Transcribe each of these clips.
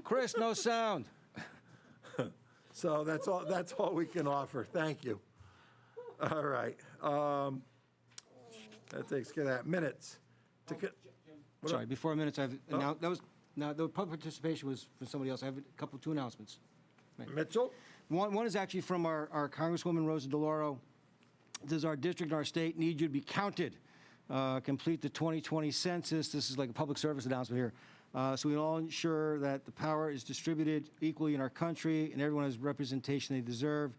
Chris, no sound. So that's all we can offer. Thank you. All right. That takes care of that. Minutes. Sorry, before minutes, the public participation was for somebody else. I have two announcements. Mitchell? One is actually from our Congresswoman Rosa DeLauro. Does our district and our state need you to be counted? Complete the 2020 census. This is like a public service announcement here. So we all ensure that the power is distributed equally in our country and everyone has representation they deserve.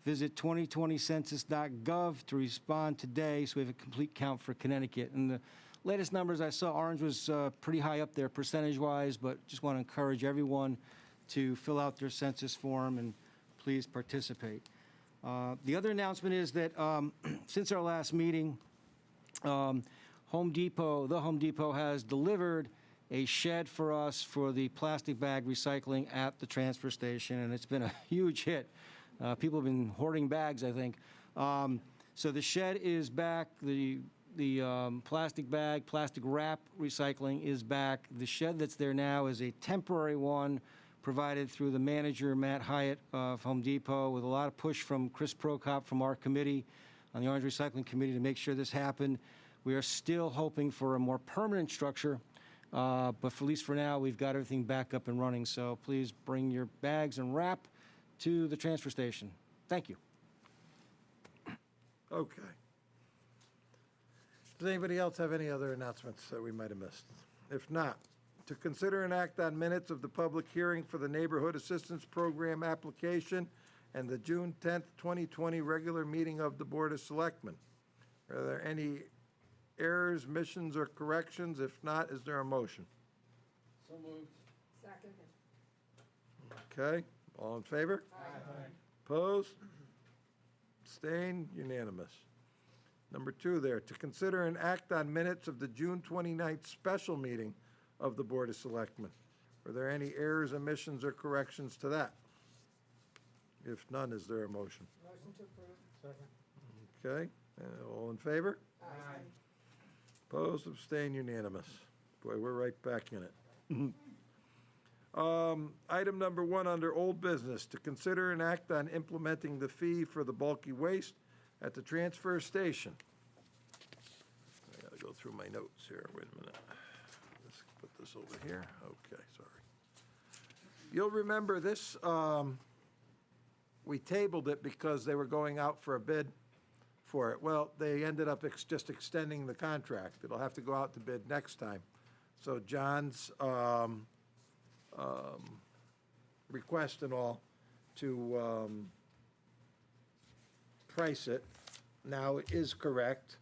Visit 2020census.gov to respond today so we have a complete count for Connecticut. And the latest numbers I saw, Orange was pretty high up there percentage-wise, but just want to encourage everyone to fill out their census form and please participate. The other announcement is that since our last meeting, the Home Depot has delivered a shed for us for the plastic bag recycling at the transfer station, and it's been a huge hit. People have been hoarding bags, I think. So the shed is back. The plastic bag, plastic wrap recycling is back. The shed that's there now is a temporary one provided through the manager, Matt Hyatt of Home Depot, with a lot of push from Chris Prokop from our committee on the Orange Recycling Committee to make sure this happened. We are still hoping for a more permanent structure, but for at least for now, we've got everything back up and running. So please bring your bags and wrap to the transfer station. Thank you. Okay. Does anybody else have any other announcements that we might have missed? If not, to consider and act on minutes of the public hearing for the Neighborhood Assistance Program application and the June 10th, 2020 regular meeting of the Board of Selectmen. Are there any errors, omissions, or corrections? If not, is there a motion? So moved. Second. Okay, all in favor? Aye. Opposed? Abstained? Unanimous. Number 2 there, to consider and act on minutes of the June 29th special meeting of the Board of Selectmen. Are there any errors, omissions, or corrections to that? If none, is there a motion? Motion to approve. Second. Okay, all in favor? Aye. Opposed, abstained, unanimous. Boy, we're right back in it. Item number 1 under old business, to consider and act on implementing the fee for the bulky waste at the transfer station. I gotta go through my notes here, wait a minute. Let's put this over here. Okay, sorry. You'll remember this, we tabled it because they were going out for a bid for it. Well, they ended up just extending the contract. It'll have to go out to bid next time. So John's request and all to price it now is correct,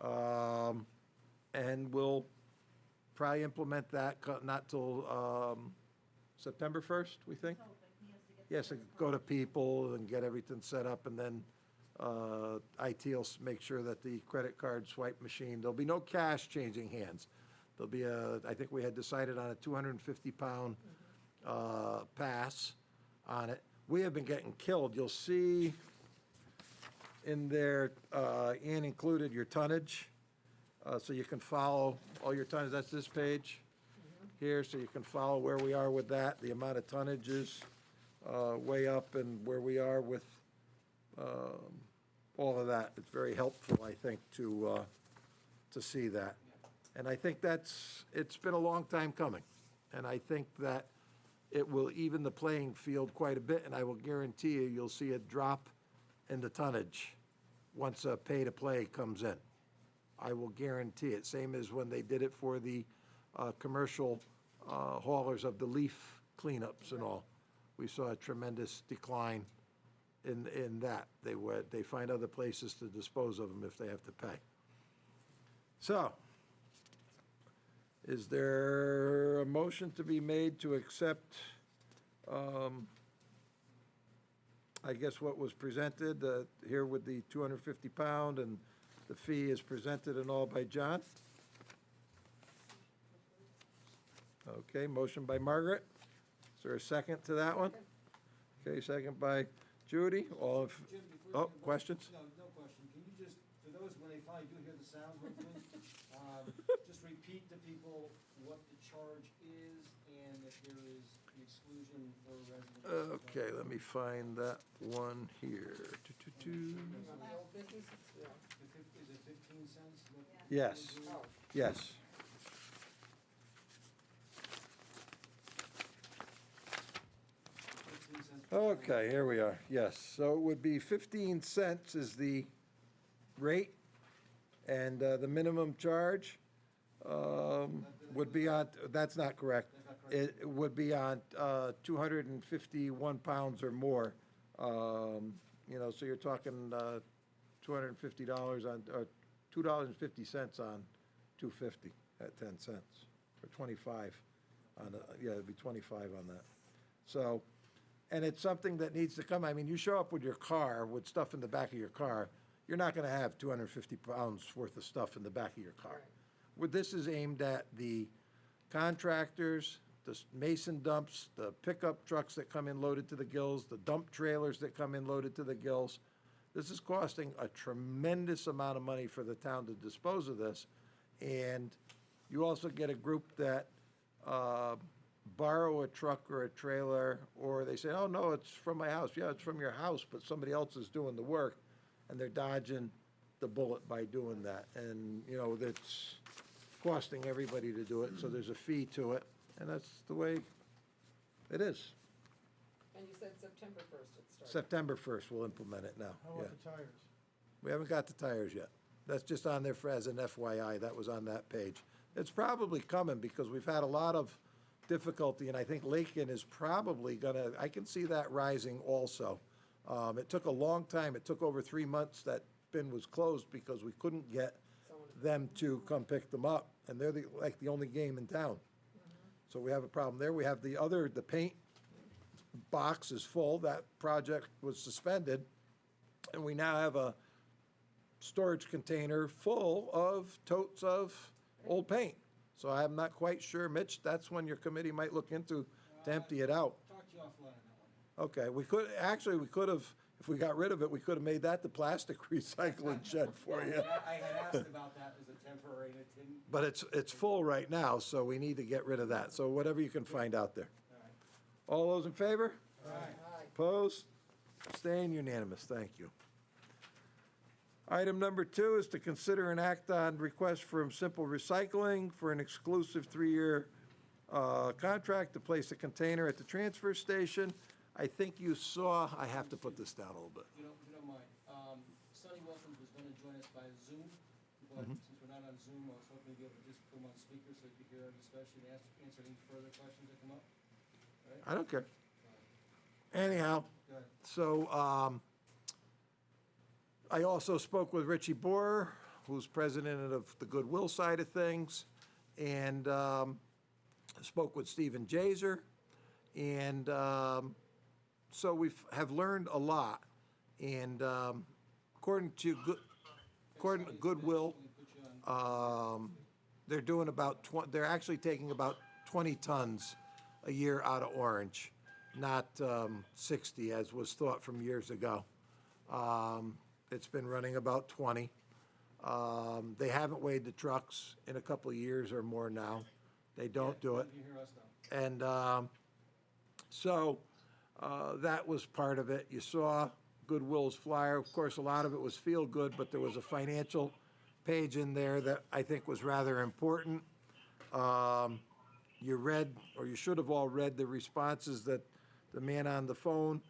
and we'll probably implement that not till September 1st, we think? He has to go to people and get everything set up, and then IT will make sure that the credit card swipe machine, there'll be no cash changing hands. There'll be I think we had decided on a 250-pound pass on it. We have been getting killed. You'll see in there, Ann included your tonnage, so you can follow all your tonnage. That's this page here, so you can follow where we are with that, the amount of tonnages way up, and where we are with all of that. It's very helpful, I think, to see that. And I think it's been a long time coming. And I think that it will even the playing field quite a bit, and I will guarantee you'll see a drop in the tonnage once a pay-to-play comes in. I will guarantee it. Same as when they did it for the commercial haulers of the leaf cleanups and all. We saw a tremendous decline in that. They find other places to dispose of them if they have to pay. So, is there a motion to be made to accept, I guess, what was presented here with the 250-pound, and the fee is presented and all by John? Okay, motion by Margaret. Is there a second to that one? Okay, second by Judy. All of, Jim, before you questions? No question. Can you just, for those, when they finally do hear the sound, hopefully, just repeat to people what the charge is and that there is, exclusion for residents. Okay, let me find that one here. Doo-doo-doo. The old business, yeah. Is it 15 cents? Yes, Oh, yes. Okay, here we are, yes. So it would be 15 cents is the rate, and the minimum charge would be on, that's not correct. It would be on 251 pounds or more. You know, so you're talking $250 on, or $2.50 on 250 at 10 cents, or 25 on, yeah, it'd be 25 on that. So, and it's something that needs to come, I mean, you show up with your car, with stuff in the back of your car, you're not gonna have 250 pounds worth of stuff in the back of your car. right. What this is aimed at the contractors, the mason dumps, the pickup trucks that come in loaded to the gills, the dump trailers that come in loaded to the gills. This is costing a tremendous amount of money for the town to dispose of this. And you also get a group that borrow a truck or a trailer, or they say, oh, no, it's from my house. Yeah, it's from your house, but somebody else is doing the work, and they're dodging the bullet by doing that. And, you know, that's costing everybody to do it, so there's a fee to it, and that's the way it is. And you said September 1st it started. September 1st, we'll implement it now, How yeah. about the tires? We haven't got the tires yet. That's just on there for, as an FYI, that was on that page. It's probably coming, because we've had a lot of difficulty, and I think Lakin is probably gonna, I can see that rising also. It took a long time, it took over 3 months that bin was closed, because we couldn't get them to come pick them up, and they're like the only game in town. So we have a problem there. We have the paint box is full, that project was suspended, and we now have a storage container full of totes of old paint. So I'm not quite sure, Mitch, that's when your committee might look into to empty it out. Talk to you offline on that one. Okay, we could have, if we got rid of it, we could have made that the plastic recycling shed for you. I had asked about that as a temporary, and it didn't. But it's full right now, so we need to get rid of that. So whatever you can find out there. All those in favor? Aye. Aye. Opposed? Abstained? Unanimous. Thank you. Item number 2 is to consider an act on request from Simple Recycling for an exclusive 3-year contract to place a container at the transfer station. I think you saw, I have to put this down a little bit. If you don't mind, Sonny Wilkins was gonna join us by Zoom, but since we're not on Zoom, I was hoping to be able to just put him on speaker so you could hear our discussion, answer any further questions that come up. I don't care. Anyhow, Go ahead. so I also spoke with Richie Borer, who's president of the Goodwill side of things, and spoke with Stephen Jaser, and so we have learned a lot. And according to Goodwill, they're doing about they're actually taking about 20 tons a year out of Orange, not 60 as was thought from years ago. It's been running about 20. They haven't weighed the trucks in a couple of years or more now. They don't do it. You hear us now. And so that was part of it. You saw Goodwill's flyer. Of course, a lot of it was feel good, but there was a financial page in there that I think was rather important. You read, or you should have all read, the responses that the man on the phone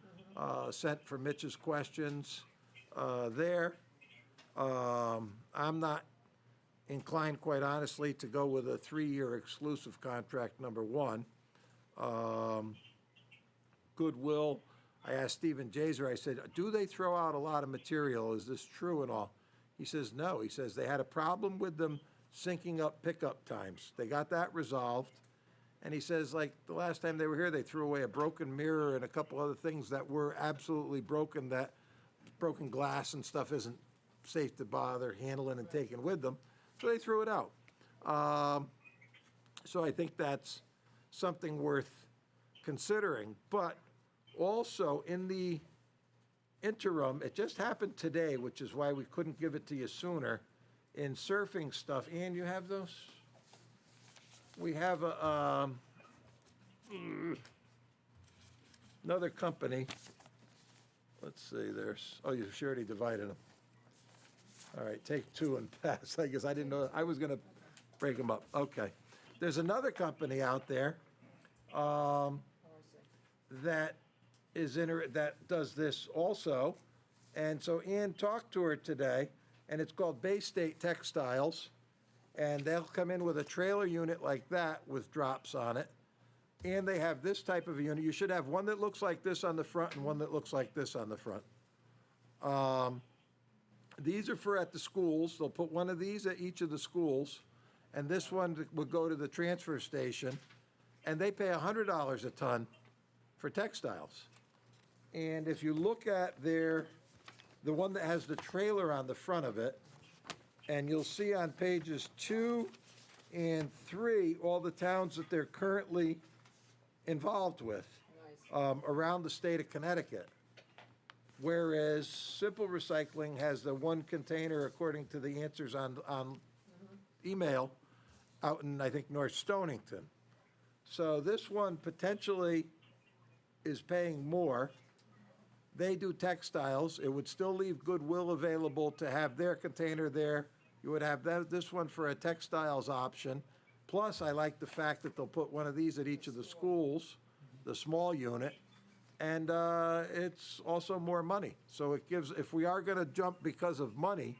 sent for Mitch's questions there. I'm not inclined, quite honestly, to go with a 3-year exclusive contract, number one. Goodwill, I asked Stephen Jaser, I said, do they throw out a lot of material? Is this true and all? He says, no. He says they had a problem with them syncing up pickup times. They got that resolved. And he says, like, the last time they were here, they threw away a broken mirror and a couple other things that were absolutely broken, that broken glass and stuff isn't safe to bother handling and taking with them. So they threw it out. So I think that's something worth considering. But also, in the interim, it just happened today, which is why we couldn't give it to you sooner, in surfing stuff. Ann, you have those? We have a, another company, let's see, oh, you already divided them. All right, take two and pass. I guess I didn't know, I was gonna break them up. Okay. There's another company out there Oh, I see. that that does this also. And so Ann talked to her today, and it's called Bay State Textiles. And they'll come in with a trailer unit like that with drops on it. And they have this type of a unit. You should have one that looks like this on the front and one that looks like this on the front. These are for at the schools. They'll put one of these at each of the schools, and this one would go to the transfer station, and they pay $100 a ton for textiles. And if you look at the one that has the trailer on the front of it, and you'll see on pages 2 and 3, all the towns that they're currently involved with Nice. around the state of Connecticut. Whereas Simple Recycling has the one container, according to the answers on email, out in, I think, North Stonington. So this one potentially is paying more. They do textiles. It would still leave Goodwill available to have their container there. You would have this one for a textiles option. Plus, I like the fact that they'll put one of these at each of the schools, the small unit. And it's also more money. So it gives, if we are going to jump because of money,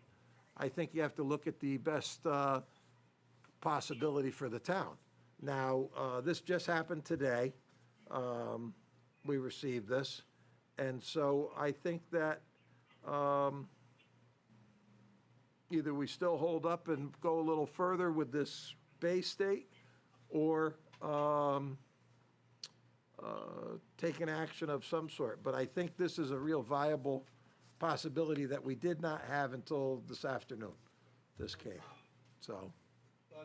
I think you have to look at the best possibility for the town. Now, this just happened today. We received this. And so I think that either we still hold up and go a little further with this Bay State, or take an action of some sort. But I think this is a real viable possibility that we did not have until this afternoon. This came, so,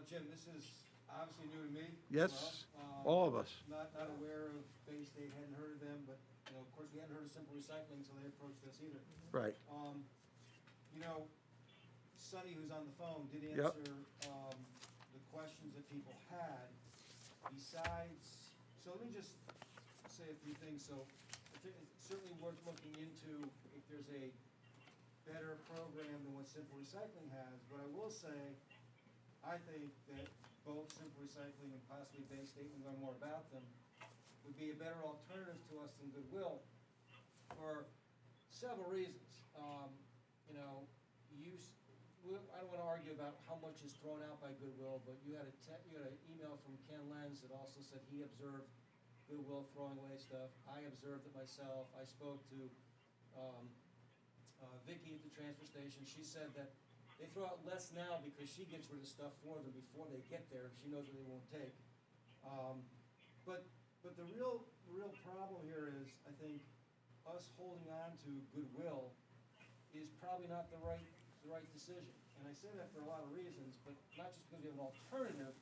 Jim, this is obviously new to me. yes, Well, all of us. Not aware of Bay State, hadn't heard of them, but, you know, of course, we hadn't heard of Simple Recycling, so they approached us either. Right, You know, Sonny, who's on the phone, did Yep. answer, the questions that people had. Besides, so let me just say a few things. So I think it's certainly worth looking into if there's a better program than what Simple Recycling has. But I will say, I think that both Simple Recycling and possibly Bay State, we learn more about them, would be a better alternative to us than Goodwill for several reasons. You know, I don't want to argue about how much is thrown out by Goodwill, but you had an email from Ken Lenz that also said he observed Goodwill throwing away stuff. I observed it myself. I spoke to Vicky at the transfer station. She said that they throw out less now because she gets rid of stuff for them before they get there. She knows what they won't take. But the real problem here is, I think, us holding on to Goodwill is probably not the right decision. And I say that for a lot of reasons, but not just because we have an alternative,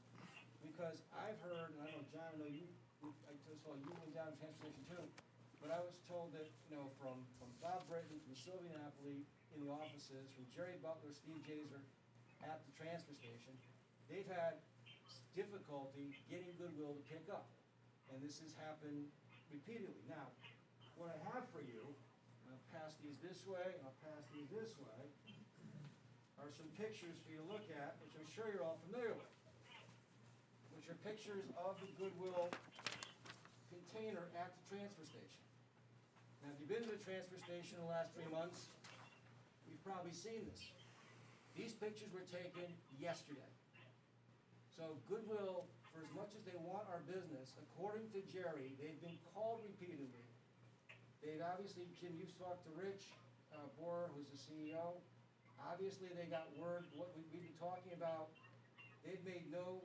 because I've heard, and I know, John, I know you, I just saw you went down to the transfer station too, but I was told that, you know, from Bob Britton, from Sylvia Napoli in the offices, from Jerry Butler, Steve Jaser at the transfer station, they've had difficulty getting Goodwill to pick up. And this has happened repeatedly. Now, what I have for you, and I'll pass these this way, and I'll pass these this way, are some pictures for you to look at, which I'm sure you're all familiar with, which are pictures of the Goodwill container at the transfer station. Now, if you've been to the transfer station in the last 3 months, you've probably seen this. These pictures were taken yesterday. So Goodwill, for as much as they want our business, according to Jerry, they've been called repeatedly. They've obviously, Jim, you've talked to Rich Borer, who's the CEO. Obviously, they got word, what we've been talking about. They've made no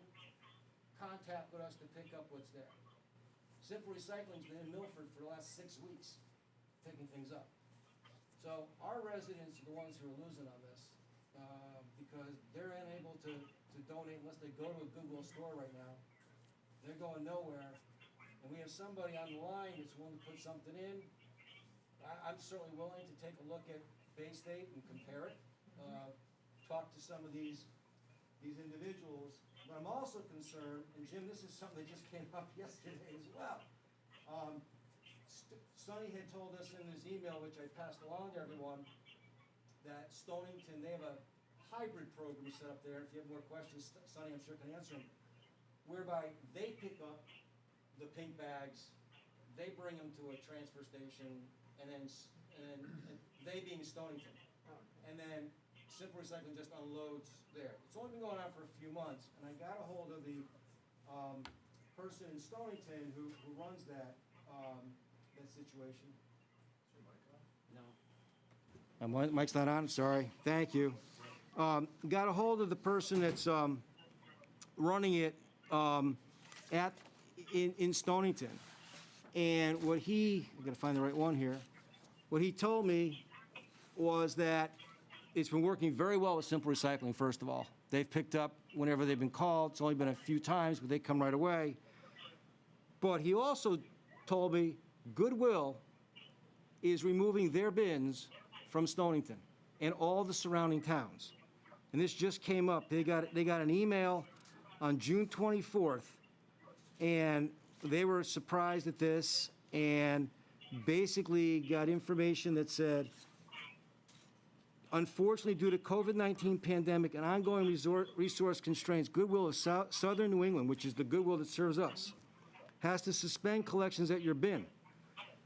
contact with us to pick up what's there. Simple Recycling's been in Milford for the last 6 weeks, picking things up. So our residents are the ones who are losing on this, because they're unable to donate unless they go to a Goodwill store right now. They're going nowhere. And we have somebody on the line that's willing to put something in. I'm certainly willing to take a look at Bay State and compare it. Talk to some of these individuals. But I'm also concerned, and Jim, this is something that just came up yesterday as well. Sonny had told us in his email, which I passed along to everyone, that Stonington, they have a hybrid program set up there. If you have more questions, Sonny, I'm sure can answer them, whereby they pick up the pink bags, they bring them to a transfer station, and then they being Stonington. And then Simple Recycling just unloads there. It's only been going on for a few months, and I got a hold of the person in Stonington who runs that situation. No. Mike's not on, sorry. Thank you. Got a hold of the person that's running it in Stonington. And what I gotta find the right one here. What he told me was that it's been working very well with Simple Recycling, first of all. They've picked up whenever they've been called. It's only been a few times, but they come right away. But he also told me Goodwill is removing their bins from Stonington and all the surrounding towns. And this just came up. They got an email on June 24th, and they were surprised at this and basically got information that said, unfortunately, due to COVID-19 pandemic and ongoing resource constraints, Goodwill of Southern New England, which is the Goodwill that serves us, has to suspend collections at your bin.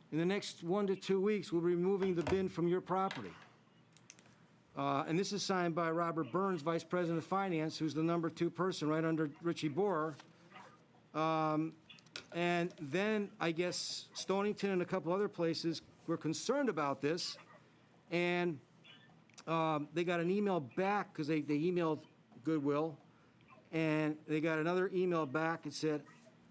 In the next 1 to 2 weeks, we'll be removing the bin from your property. And this is signed by Robert Burns, Vice President of Finance, who's the number 2 person right under Richie Borer. And then I guess Stonington and a couple other places were concerned about this, and they got an email back because they emailed Goodwill, and they got another email back that said,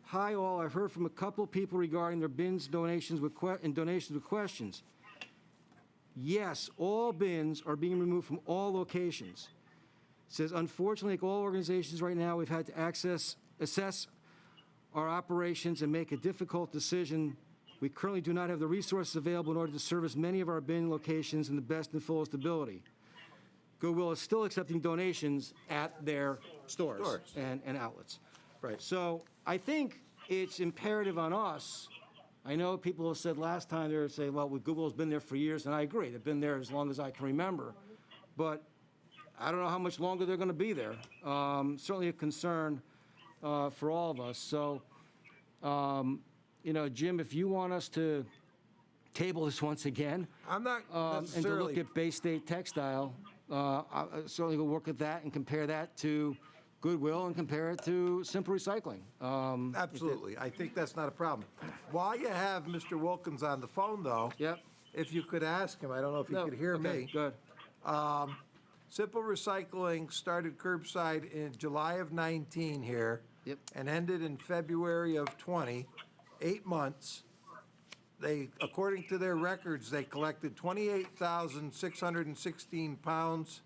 "Hi all, I've heard from a couple of people regarding their bins donations with questions. Yes, all bins are being removed from all locations." It says, unfortunately, like all organizations right now, we've had to assess our operations and make a difficult decision. We currently do not have the resources available in order to service many of our bin locations in the best and fullest ability. Goodwill is still accepting donations at their stores. And outlets. Right. So I think it's imperative on us. I know people have said last time, they were saying, well, Goodwill's been there for years, and I agree. They've been there as long as I can remember. But I don't know how much longer they're going to be there. Certainly a concern for all of us. So, Jim, if you want us to table this once again, I'm not and to necessarily. look at Bay State Textile, I certainly will work at that and compare that to Goodwill and compare it to Simple Recycling. Absolutely. I think that's not a problem. While you have Mr. Wilkins on the phone, though. Yep. If you could ask him, I don't know if he No, could hear okay, me. Good. Simple Recycling started curbside in July of 19 here. Yep. And ended in February of 20, 8 months. They, according to their records, they collected 28,616 pounds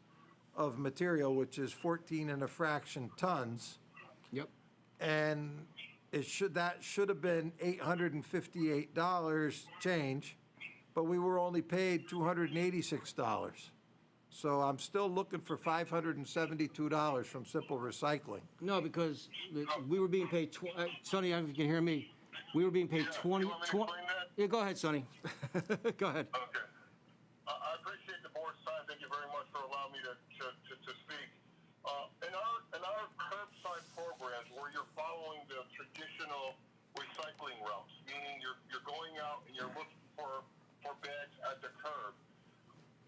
of material, which is 14 and a fraction tons. Yep. And that should have been $858 change, but we were only paid $286. So I'm still looking for $572 from Simple Recycling. No, because we were being paid, Sonny, I don't know if you can hear me. We were being paid 20. You want me to explain that? Yeah, go ahead, Sonny. Go ahead. Okay. I appreciate the board's time. Thank you very much for allowing me to speak. In our curbside programs, where you're following the traditional recycling routes, meaning you're going out and you're looking for bags at the curb,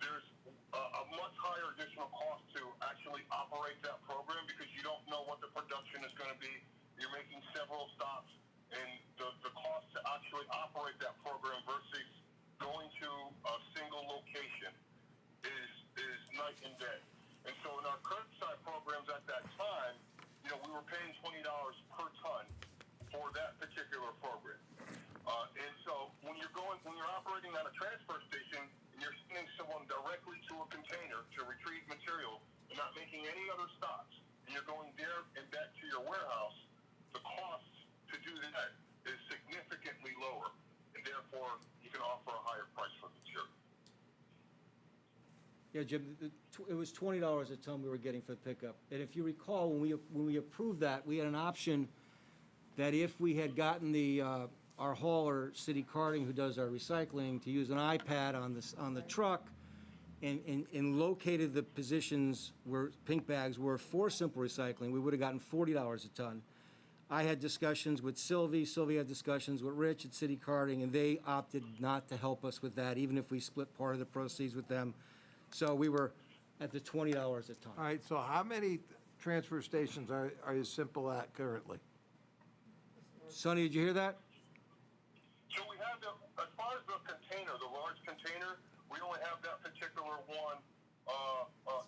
there's a much higher additional cost to actually operate that program because you don't know what the production is going to be. You're making several stops, and the cost to actually operate that program versus going to a single location is night and day. And so in our curbside programs at that time, we were paying $20 per ton for that particular program. And so when you're operating at a transfer station and you're sending someone directly to a container to retrieve material and not making any other stops, and you're going there and back to your warehouse, the cost to do that is significantly lower, and therefore you can offer a higher price for the material. Yeah, Jim, it was $20 a ton we were getting for the pickup. And if you recall, when we approved that, we had an option that if we had gotten our hauler, City Carting, who does our recycling, to use an iPad on the truck and located the positions where pink bags were for simple recycling, we would have gotten $40 a ton. I had discussions with Sylvie had discussions with Rich at City Carting, and they opted not to help us with that, even if we split part of the proceeds with them. So we were at the $20 a ton. All right, so how many transfer stations are you simple at currently? Sonny, did you hear that? So we have as far as the container, the large container, we only have that particular one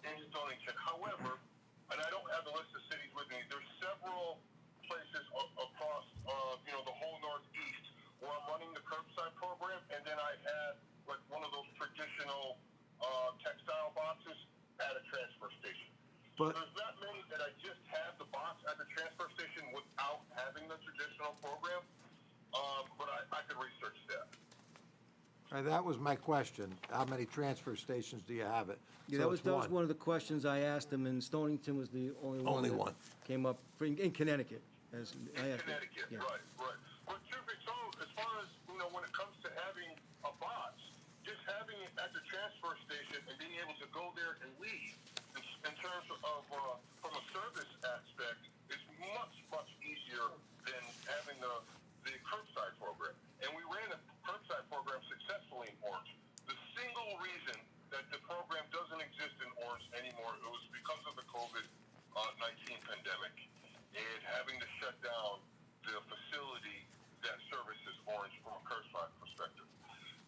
in Stonington. However, and I don't have the list of cities with me, there's several places across, the whole Northeast where I'm running the curbside program, and then I had like one of those traditional textile boxes at a transfer station. But- So there's not many that I just have the box at the transfer station without having the traditional program, but I could research that. All right, that was my question. How many transfer stations do you have it? Yeah, So that was it's one of the questions I asked him, and Stonington was the only one. Only that one. Came up in Connecticut. As I asked him. Connecticut, Yeah. right. But truth be told, as far as, when it comes to having a box, just having it at the transfer station and being able to go there and leave, in terms of, from a service aspect, is much, much easier than having the curbside program. And we ran the curbside program successfully in Orange. The single reason that the program doesn't exist in Orange anymore, it was because of the COVID-19 pandemic and having to shut down the facility that services Orange from a curbside perspective.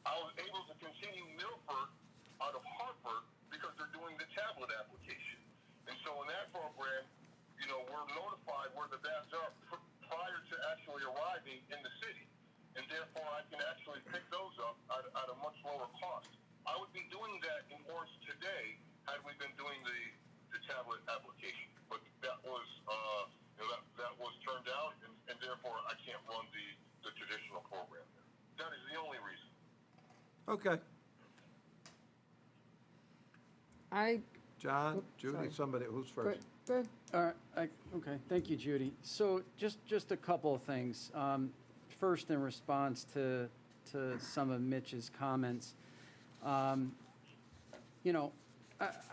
I was able to continue Milford out of Hartford because they're doing the tablet application. And so in that program, we're notified where the bags are prior to actually arriving in the city. And therefore, I can actually pick those up at a much lower cost. I would be doing that in Orange today had we been doing the tablet application. But that was that was turned down, and therefore I can't run the traditional program there. That is the only reason. Okay. John, Judy, sorry. somebody, who's first? Go ahead. Okay, thank you, Judy. So just a couple of things. First, in response to some of Mitch's comments, I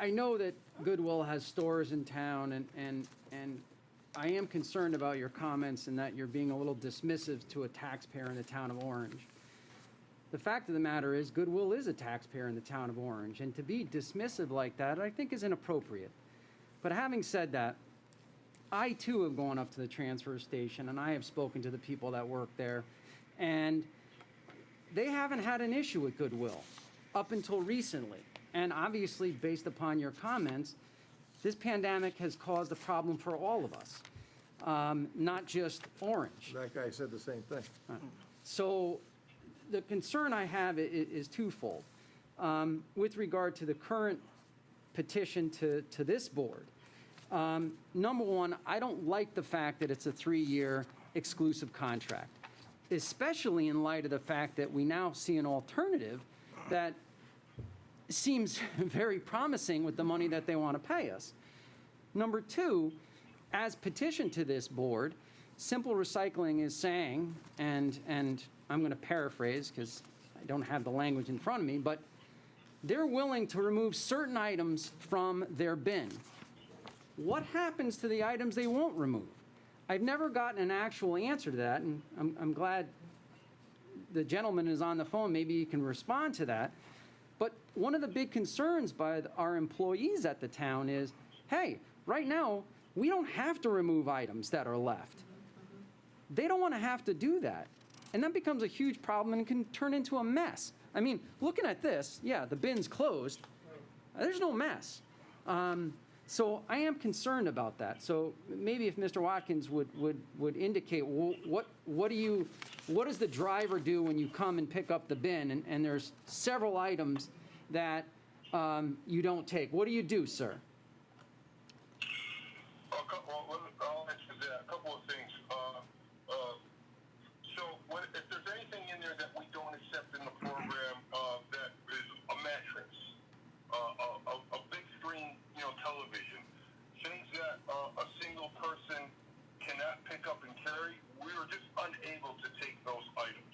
know that Goodwill has stores in town, and I am concerned about your comments and that you're being a little dismissive to a taxpayer in the town of Orange. The fact of the matter is, Goodwill is a taxpayer in the town of Orange, and to be dismissive like that, I think is inappropriate. But having said that, I too have gone up to the transfer station, and I have spoken to the people that work there, and they haven't had an issue with Goodwill up until recently. And obviously, based upon your comments, this pandemic has caused a problem for all of us, not just Orange. That guy said the same thing. So the concern I have is twofold. With regard to the current petition to this board, number one, I don't like the fact that it's a 3-year exclusive contract, especially in light of the fact that we now see an alternative that seems very promising with the money that they want to pay us. Number two, as petitioned to this board, Simple Recycling is saying, and I'm going to paraphrase because I don't have the language in front of me, but they're willing to remove certain items from their bin. What happens to the items they won't remove? I've never gotten an actual answer to that, and I'm glad the gentleman is on the phone. Maybe he can respond to that. But one of the big concerns by our employees at the town is, hey, right now, we don't have to remove items that are left. They don't want to have to do that. And that becomes a huge problem and can turn into a mess. I mean, looking at this, yeah, the bin's closed. There's no mess. So I am concerned about that. So maybe if Mr. Watkins would indicate, what does the driver do when you come and pick up the bin and there's several items that you don't take? What do you do, sir? I'll answer that. A couple of things. So if there's anything in there that we don't accept in the program, that is a mattress, a big screen, television, things that a single person cannot pick up and carry, we were just unable to take those items.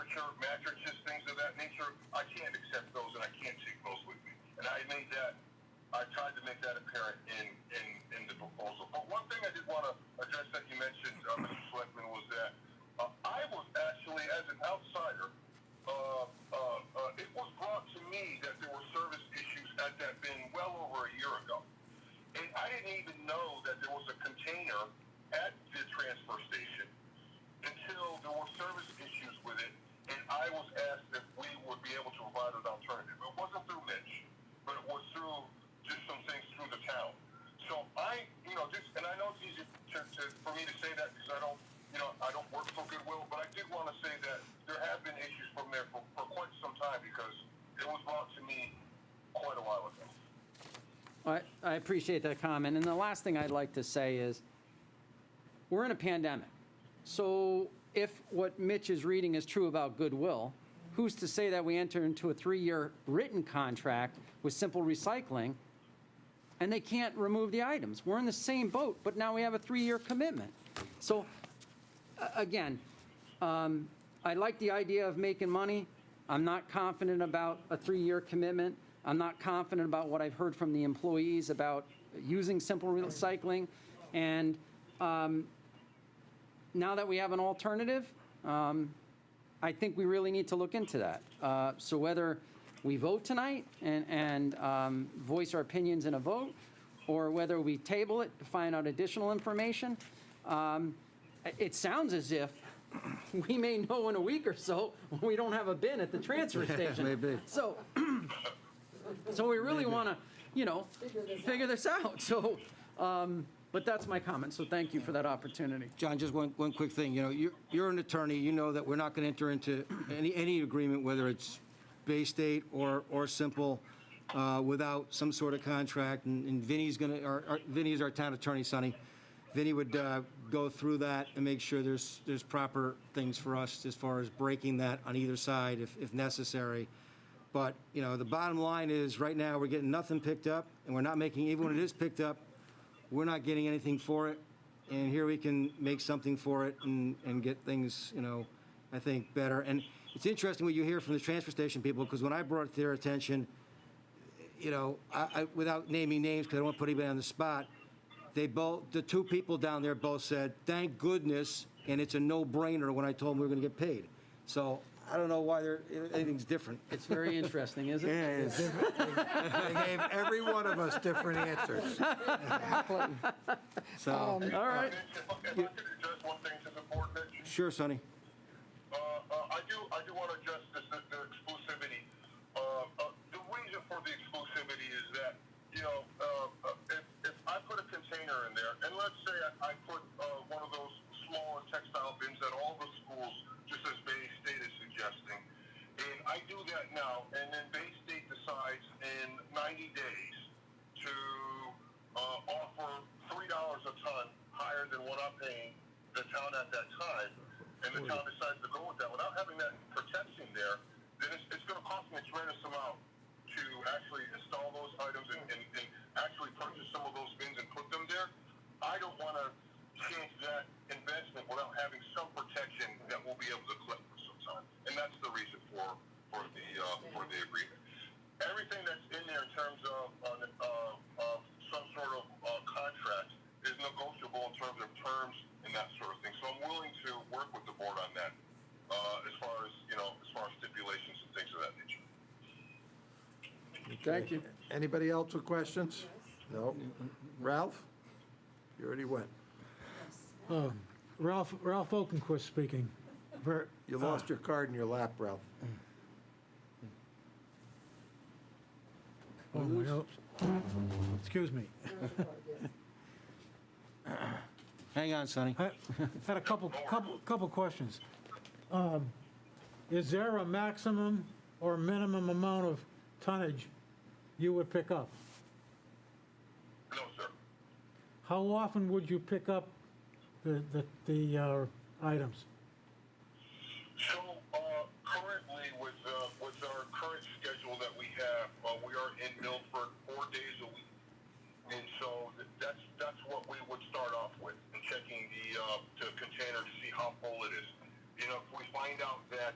furniture, mattresses, things of that nature, I can't accept those and I can't take those with me. And I tried to make that apparent in the proposal. But one thing I did want to address that you mentioned, Mr. Selectman, was that I was actually, as an outsider, it was brought to me that there were service issues at that bin well over a year ago. And I didn't even know that there was a container at the transfer station until there were service issues with it, and I was asked if we would be able to provide an alternative. It wasn't through Mitch, but it was through just some things through the town. So and I know it's easy for me to say that because I don't work for Goodwill, but I did want to say that there have been issues from there for quite some time because it was brought to me quite a while ago. I appreciate that comment. And the last thing I'd like to say is, we're in a pandemic. So if what Mitch is reading is true about Goodwill, who's to say that we enter into a 3-year written contract with Simple Recycling and they can't remove the items? We're in the same boat, but now we have a 3-year commitment. So again, I like the idea of making money. I'm not confident about a 3-year commitment. I'm not confident about what I've heard from the employees about using Simple Recycling. And now that we have an alternative, I think we really need to look into that. So whether we vote tonight and voice our opinions in a vote, or whether we table it to find out additional information, it sounds as if we may know in a week or so when we don't have a bin at the transfer station. Maybe. So we really want to, figure this out. So, but that's my comment. So thank you for that opportunity. John, just one quick thing. You're an attorney. You know that we're not going to enter into any agreement, whether it's Bay State or Simple, without some sort of contract. And Vinny's Vinny is our town attorney, Sonny. Vinny would go through that and make sure there's proper things for us as far as breaking that on either side if necessary. But, the bottom line is right now we're getting nothing picked up, and we're not making, even when it is picked up, we're not getting anything for it. And here we can make something for it and get things, I think better. And it's interesting what you hear from the transfer station people, because when I brought it to their attention, I without naming names because I don't want to put anybody on the spot, the two people down there both said, thank goodness, and it's a no-brainer when I told them we were going to get paid. So I don't know why anything's different. It's very interesting, isn't it? Yeah, it is. They gave every one of us different answers. So, All right. If I could address one thing to the board, Mitch. sure, Sonny. I do want to address the exclusivity. The reason for the exclusivity is that, if I put a container in there, and let's say I put one of those smaller textile bins at all the schools, just as Bay State is suggesting, and I do that now, and then Bay State decides in 90 days to offer $3 a ton higher than what I'm paying the town at that time, and the town decides to go with that without having that protection there, then it's going to cost me a tremendous amount to actually install those items and actually purchase some of those bins and put them there. I don't want to change that investment without having some protection that we'll be able to collect for some time, and that's the reason for the agreement. Everything that's in there in terms of some sort of contract is negotiable in terms of terms and that sort of thing. So I'm willing to work with the board on that, as far as stipulations and things of that nature. Thank you. Anybody else with questions? No? Ralph? You already went. Ralph Okenquist speaking. You lost your card in your lap, Ralph. Oh, my hopes. Excuse me. Hang on, Sonny. I had a couple questions. Is there a maximum or minimum amount of tonnage you would pick up? No, sir. How often would you pick up the items? So currently, with our current schedule that we have, we are in Milford 4 days a week, and so that's what we would start off with, and checking the container to see how full it is. if we find out that,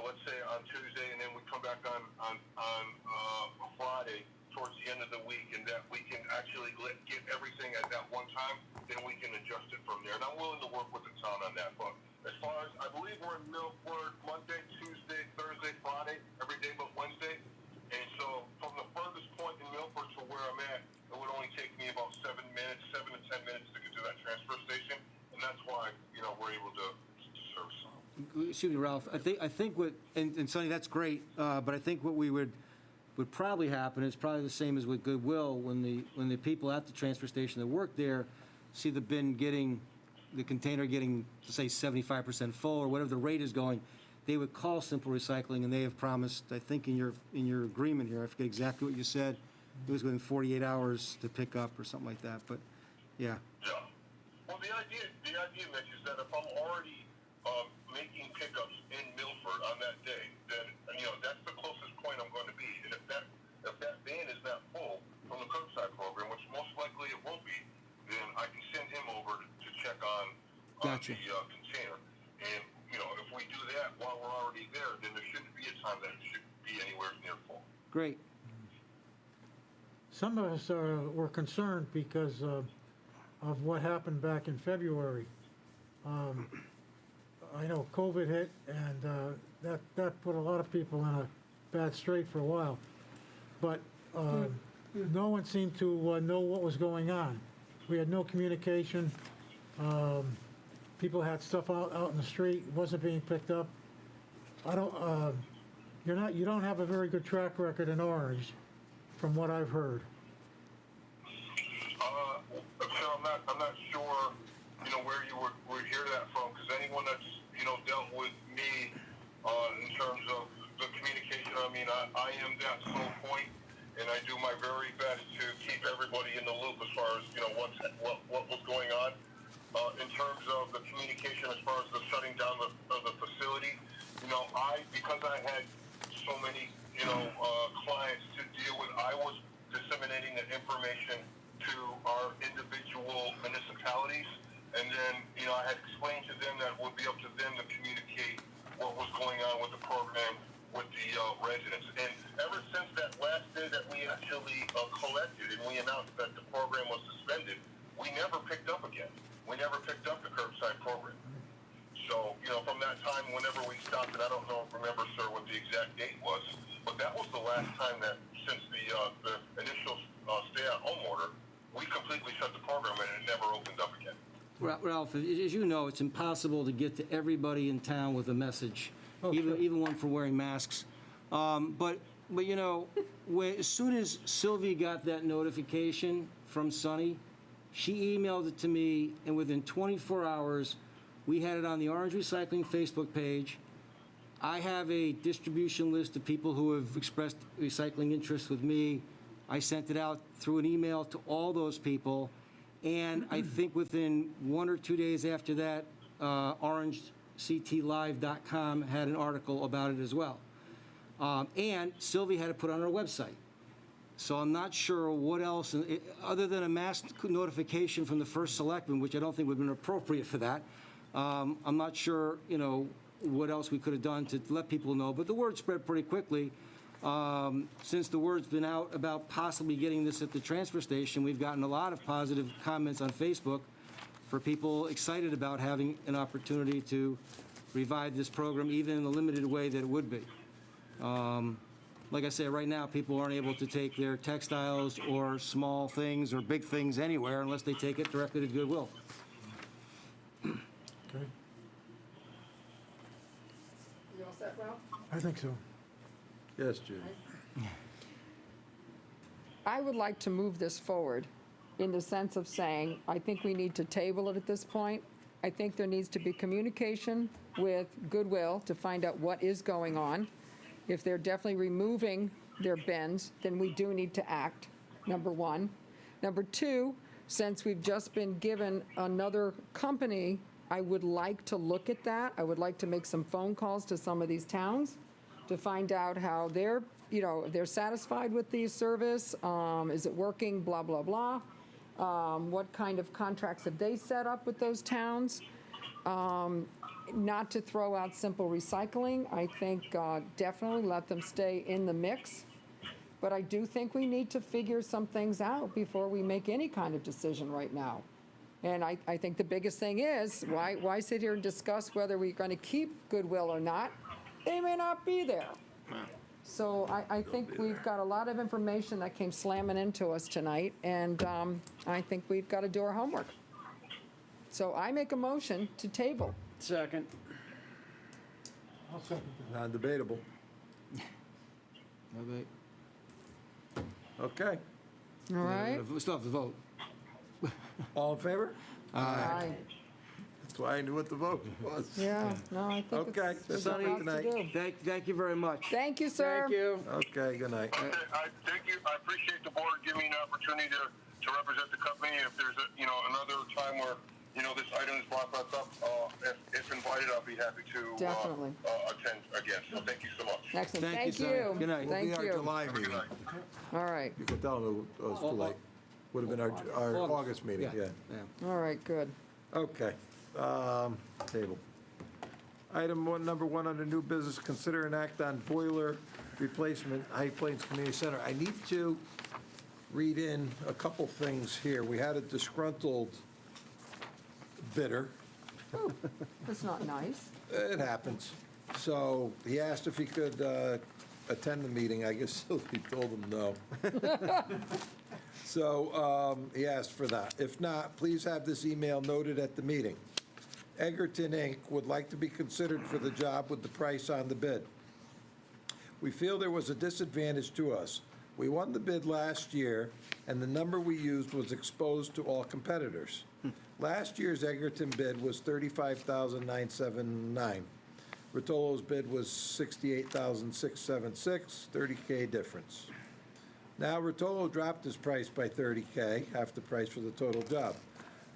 let's say on Tuesday, and then we come back on Friday towards the end of the week, and that we can actually get everything at that one time, then we can adjust it from there. And I'm willing to work with the town on that. But as far as, I believe we're in Milford Monday, Tuesday, Thursday, Friday, every day but Wednesday. And so from the furthest point in Milford to where I'm at, it would only take me about 7 to 10 minutes to get to that transfer station. And that's why, we're able to serve some. Excuse me, Ralph, I think what, and Sonny, that's great, but I think what would probably happen is probably the same as with Goodwill, when the people at the transfer station that work there see the container getting, say, 75% full, or whatever the rate is going, they would call Simple Recycling, and they have promised, I think in your agreement here, I forget exactly what you said, it was within 48 hours to pick up or something like that, but, yeah. Yeah. Well, the idea, Mitch, is that if I'm already making pickups in Milford on that day, then that's the closest point I'm going to be. And if that van is not full from the curbside program, which most likely it won't be, then I can send him over to check on Gotcha. the container. And if we do that while we're already there, then there shouldn't be a time that it should be anywhere near full. Great. Some of us were concerned because of what happened back in February. I know COVID hit, and that put a lot of people in a bad strait for a while. But no one seemed to know what was going on. We had no communication. People had stuff out in the street, wasn't being picked up. You don't have a very good track record in Orange, from what I've heard. So I'm not sure, where you would hear that from, because anyone that's, dealt with me in terms of the communication, I am that sole point, and I do my very best to keep everybody in the loop as far as, what was going on. In terms of the communication as far as the shutting down of the facility, because I had so many, clients to deal with, I was disseminating the information to our individual municipalities. And then, I had explained to them that it would be up to them to communicate what was going on with the program with the residents. And ever since that last day that we actually collected and we announced that the program was suspended, we never picked up again. We never picked up the curbside program. So, from that time, whenever we stopped, and I don't remember, sir, what the exact date was, but that was the last time that since the initial stay-at-home order, we completely shut the program and it never opened up again. Ralph, as you know, it's impossible to get to everybody in town with a message, Oh, even sure. one for wearing masks. But as soon as Sylvie got that notification from Sonny, she emailed it to me, and within 24 hours, we had it on the Orange Recycling Facebook page. I have a distribution list of people who have expressed recycling interest with me. I sent it out through an email to all those people. And I think within 1 or 2 days after that, orangectlive.com had an article about it as well. And Sylvie had it put on her website. So I'm not sure what else, other than a mass notification from the first selectman, which I don't think would have been appropriate for that. I'm not sure, what else we could have done to let people know. But the word spread pretty quickly. Since the word's been out about possibly getting this at the transfer station, we've gotten a lot of positive comments on Facebook for people excited about having an opportunity to revive this program, even in the limited way that it would be. Like I say, right now, people aren't able to take their textiles or small things or big things anywhere unless they take it directly to Goodwill. Okay, You all set, Ralph? I think so. Yes, Judy. I would like to move this forward in the sense of saying, I think we need to table it at this point. I think there needs to be communication with Goodwill to find out what is going on. If they're definitely removing their bins, then we do need to act, number one. Number two, since we've just been given another company, I would like to look at that. I would like to make some phone calls to some of these towns to find out how they're, if they're satisfied with the service, is it working, blah, blah, blah. What kind of contracts have they set up with those towns? Not to throw out simple recycling. I think definitely let them stay in the mix. But I do think we need to figure some things out before we make any kind of decision right now. And I think the biggest thing is, why sit here and discuss whether we're going to keep Goodwill or not? They may not be there. So I think we've got a lot of information that came slamming into us tonight, and I think we've got to do our homework. So I make a motion to table. Second. I'll second that. Non-debatable. Okay. All right? We still have to vote. All in favor? Aye. That's why I knew what the vote was. Yeah, no, I think Okay, it's that's all enough for to tonight. do. Thank you very much. Thank you, sir. Thank you. Okay, good night. Okay, thank you. I appreciate the board giving me an opportunity to represent the company. If there's another time where, this item is brought back up, if invited, I'll be happy to Definitely. attend again. So thank you so much. Excellent, Thank thank you, sir. you. Good night. Will be Thank our you. July Have a good meeting. night. All right, You could tell them it was too late. Would have been our August meeting, yeah. all right, good. Okay, table. Number one under new business, consider an act on boiler replacement, High Plains Community Center. I need to read in a couple things here. We had a disgruntled bidder. That's not nice. It happens. So he asked if he could attend the meeting. I guess he told him no. So he asked for that. If not, please have this email noted at the meeting. Egerton, Inc. would like to be considered for the job with the price on the bid. We feel there was a disadvantage to us. We won the bid last year, and the number we used was exposed to all competitors. Last year's Egerton bid was $35,979. Rotolo's bid was $68,676, $30K difference. Now Rotolo dropped his price by $30K, half the price for the total job.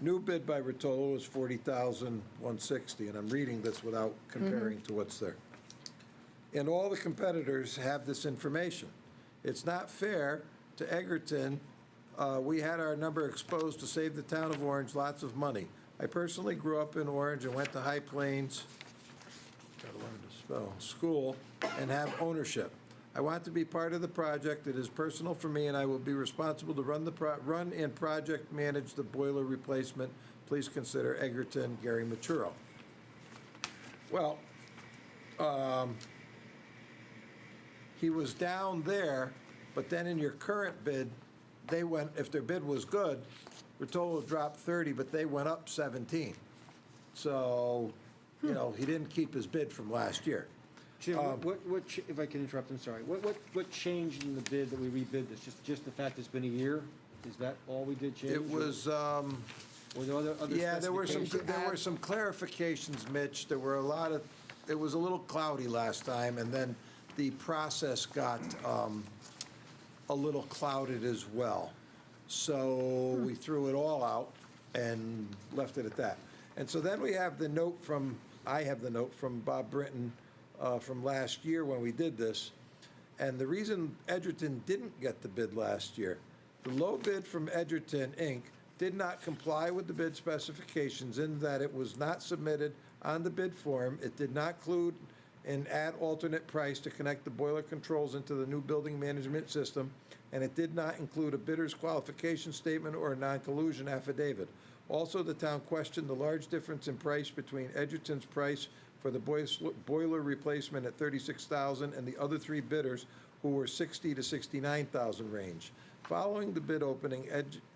New bid by Rotolo was $40,160, and I'm reading this without comparing to what's there. And all the competitors have this information. It's not fair to Egerton. We had our number exposed to save the town of Orange lots of money. I personally grew up in Orange and went to High Plains, gotta learn to spell, school, and have ownership. I want to be part of the project. It is personal for me, and I will be responsible to run and project manage the boiler replacement. Please consider Egerton, Gary Maturo. Well, he was down there, but then in your current bid, they went, if their bid was good, Rotolo dropped 30, but they went up 17. So, he didn't keep his bid from last year. Jim, if I can interrupt, I'm sorry. What changed in the bid that we rebid this? Just the fact it's been a year? Is that all we did change? It was, Or there other yeah, there were specifications? some clarifications, Mitch. There were it was a little cloudy last time, and then the process got a little clouded as well. So we threw it all out and left it at that. And so then we have the note I have the note from Bob Britton from last year when we did this. And the reason Edgerton didn't get the bid last year, the low bid from Edgerton, Inc. did not comply with the bid specifications in that it was not submitted on the bid form. It did not include an add alternate price to connect the boiler controls into the new building management system, and it did not include a bidder's qualification statement or a non-collusion affidavit. Also, the town questioned the large difference in price between Edgerton's price for the boiler replacement at $36,000 and the other three bidders who were $60,000 to $69,000 range. Following the bid opening,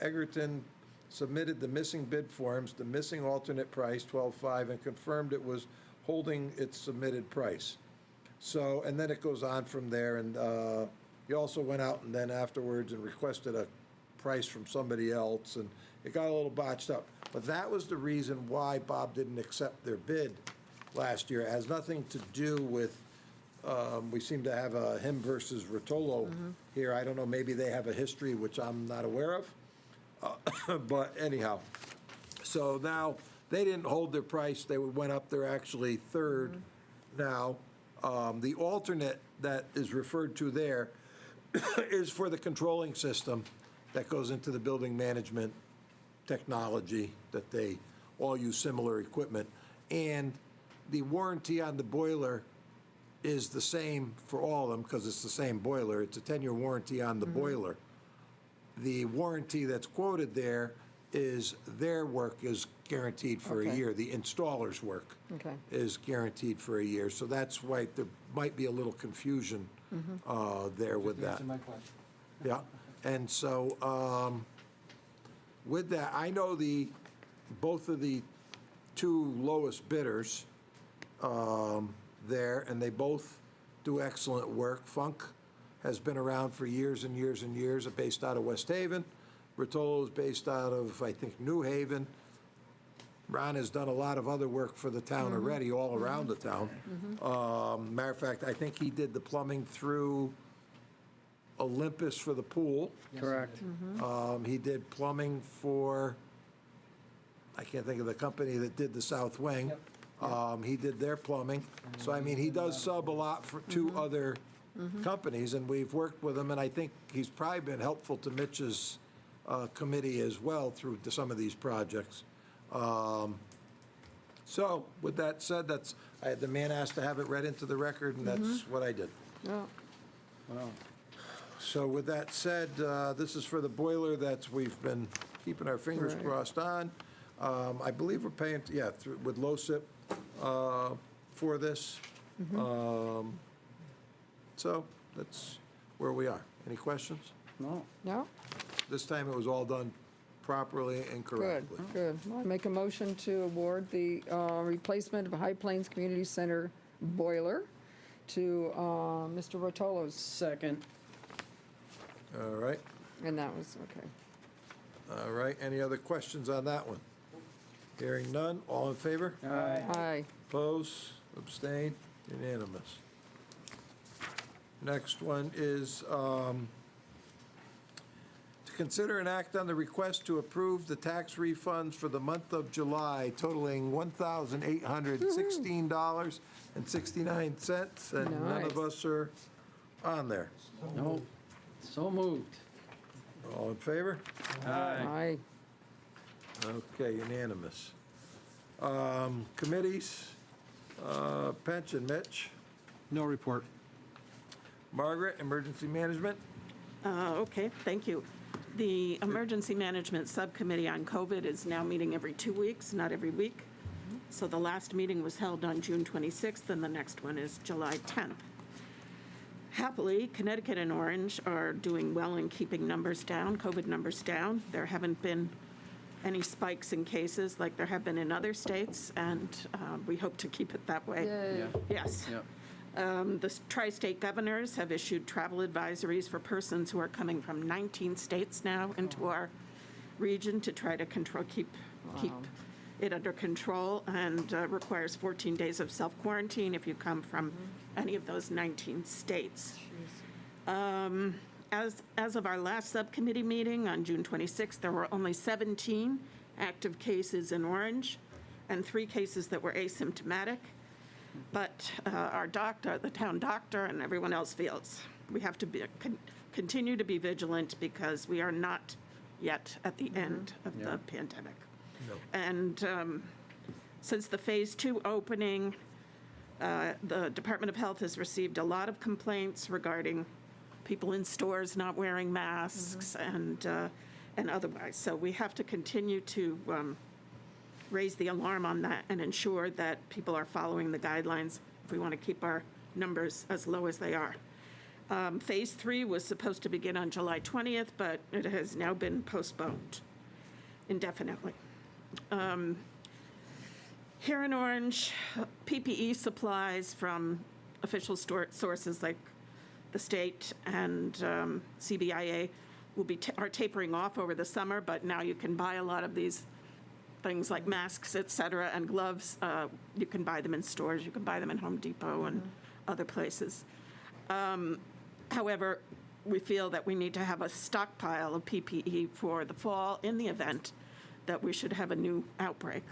Egerton submitted the missing bid forms, the missing alternate price, $12,500, and confirmed it was holding its submitted price. So, and then it goes on from there, and he also went out and then afterwards and requested a price from somebody else, and it got a little botched up. But that was the reason why Bob didn't accept their bid last year. It has nothing to do with, we seem to have a him versus Rotolo here. I don't know, maybe they have a history which I'm not aware of. But anyhow, so now they didn't hold their price. They went up. They're actually third now. The alternate that is referred to there is for the controlling system that goes into the building management technology that they all use similar equipment. And the warranty on the boiler is the same for all of them, because it's the same boiler. It's a 10-year warranty on the boiler. The warranty that's quoted there is their work is guaranteed for a Okay. year. The installer's work Okay. is guaranteed for a year. So that's why there might be a little confusion there with that. Answer my question. Yeah, and so, with that, I know both of the two lowest bidders, there, and they both do excellent work. Funk has been around for years and years and years, based out of West Haven. Bertolo is based out of, I think, New Haven. Ron has done a lot of other work for the town already, all around the town. Matter of fact, I think he did the plumbing through Olympus for the pool. Correct. He did plumbing for, I can't think of the company that did the south wing. He did their plumbing. So, I mean, he does sub a lot for two other companies, and we've worked with him, and I think he's probably been helpful to Mitch's committee as well through some of these projects. So, with that said, the man asked to have it read into the record, and that's what I did. Yeah. So with that said, this is for the boiler that we've been keeping our fingers Right. crossed on. I believe we're paying, with LoSiP for this. So that's where we are. Any questions? No. No? This time it was all done properly and Good, correctly. good. Well, I make a motion to award the replacement of High Plains Community Center boiler to Mr. Rotolo's, Second. All right, and that was, okay. all right. Any other questions on that one? Hearing none, all in favor? Aye. Aye. Oppose, abstain, unanimous. Next one is to consider an act on the request to approve the tax refunds for the month of July totaling $1,816.69, and none of Nice. us are on there. No. So moved. All in favor? Aye. Okay, unanimous. Committees, pension, Mitch. No report. Margaret, emergency management. Okay, thank you. The Emergency Management Subcommittee on COVID is now meeting every 2 weeks, not every week. So the last meeting was held on June 26th, and the next one is July 10th. Happily, Connecticut and Orange are doing well in keeping numbers down, COVID numbers down. There haven't been any spikes in cases like there have been in other states, and we hope to keep it that way. Yay. Yes. Yep. The tri-state governors have issued travel advisories for persons who are coming from 19 states now into our region to try to keep it under control, and requires 14 days of self-quarantine if you come from any of those 19 states. As of our last subcommittee meeting on June 26th, there were only 17 active cases in Orange and 3 cases that were asymptomatic. But our doctor, the town doctor, and everyone else feels we have to continue to be vigilant because we are not yet at the end of the pandemic. No. And since the Phase 2 opening, the Department of Health has received a lot of complaints regarding people in stores not wearing masks and otherwise. So we have to continue to raise the alarm on that and ensure that people are following the guidelines if we want to keep our numbers as low as they are. Phase 3 was supposed to begin on July 20th, but it has now been postponed indefinitely. Here in Orange, PPE supplies from official sources like the state and CBIA are tapering off over the summer, but now you can buy a lot of these things like masks, et cetera, and gloves. You can buy them in stores. You can buy them in Home Depot and other places. However, we feel that we need to have a stockpile of PPE for the fall in the event that we should have a new outbreak,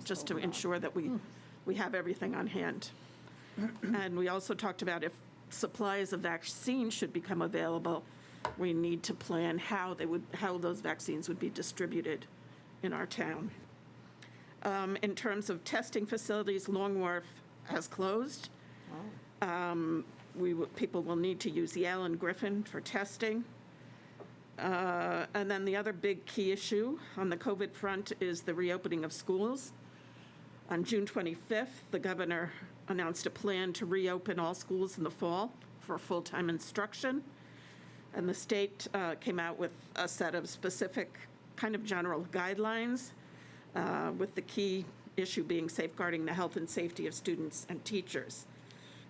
just to ensure that we have everything on hand. And we also talked about if supplies of vaccines should become available, we need to plan how those vaccines would be distributed in our town. In terms of testing facilities, Long Wharf has closed. People will need to use Yale and Griffin for testing. And then the other big key issue on the COVID front is the reopening of schools. On June 25th, the governor announced a plan to reopen all schools in the fall for full-time instruction. And the state came out with a set of specific kind of general guidelines, with the key issue being safeguarding the health and safety of students and teachers.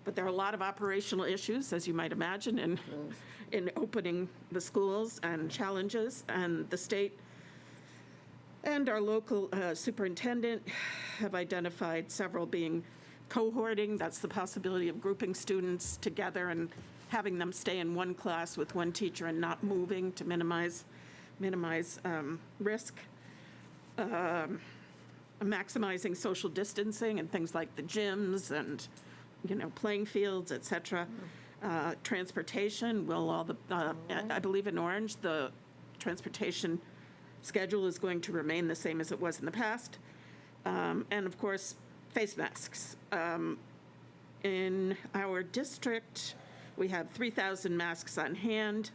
But there are a lot of operational issues, as you might imagine, in opening the schools and challenges. And the state and our local superintendent have identified several being cohorting. That's the possibility of grouping students together and having them stay in one class with one teacher and not moving to minimize risk. Maximizing social distancing and things like the gyms and, playing fields, et cetera. Transportation, I believe in Orange, the transportation schedule is going to remain the same as it was in the past. And of course, face masks. In our district, we have 3,000 masks on hand,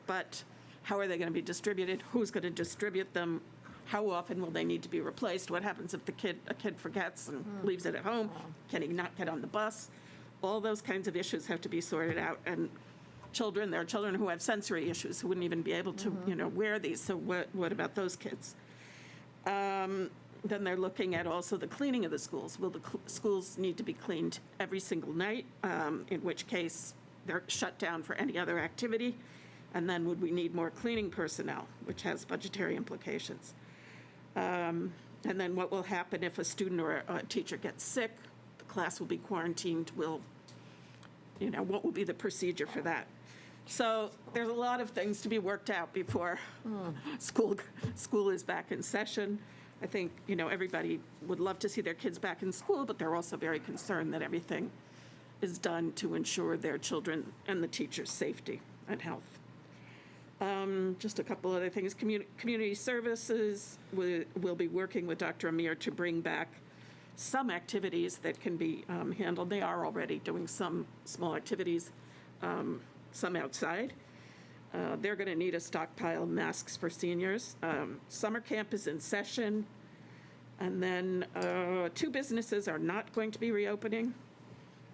but how are they going to be distributed? Who's going to distribute them? How often will they need to be replaced? What happens if a kid forgets and leaves it at home? Can he not get on the bus? All those kinds of issues have to be sorted out. And there are children who have sensory issues who wouldn't even be able to, wear these. So what about those kids? Then they're looking at also the cleaning of the schools. Will the schools need to be cleaned every single night, in which case they're shut down for any other activity? And then would we need more cleaning personnel, which has budgetary implications? And then what will happen if a student or a teacher gets sick? The class will be quarantined. What will be the procedure for that? So there's a lot of things to be worked out before school is back in session. I think, everybody would love to see their kids back in school, but they're also very concerned that everything is done to ensure their children and the teachers' safety and health. Just a couple other things. Community services will be working with Dr. Amir to bring back some activities that can be handled. They are already doing some small activities, some outside. They're going to need a stockpile of masks for seniors. Summer camp is in session. And then 2 businesses are not going to be reopening,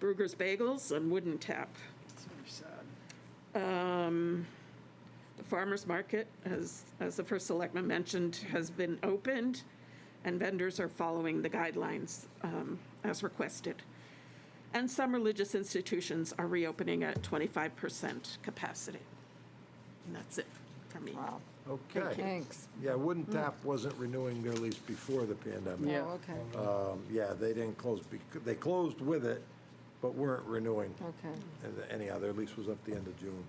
Brugger's Bagels and Wooden Tap. That's very sad. The farmer's market, as the first selectman mentioned, has been opened, and vendors are following the guidelines as requested. And some religious institutions are reopening at 25% capacity. And that's it for me. Wow, Okay. thanks. Yeah, Wooden Tap wasn't renewing their lease before the pandemic. Yeah. Oh, okay, Yeah, they didn't close, they closed with it, but weren't renewing. okay. And anyhow, their lease was up the end of June,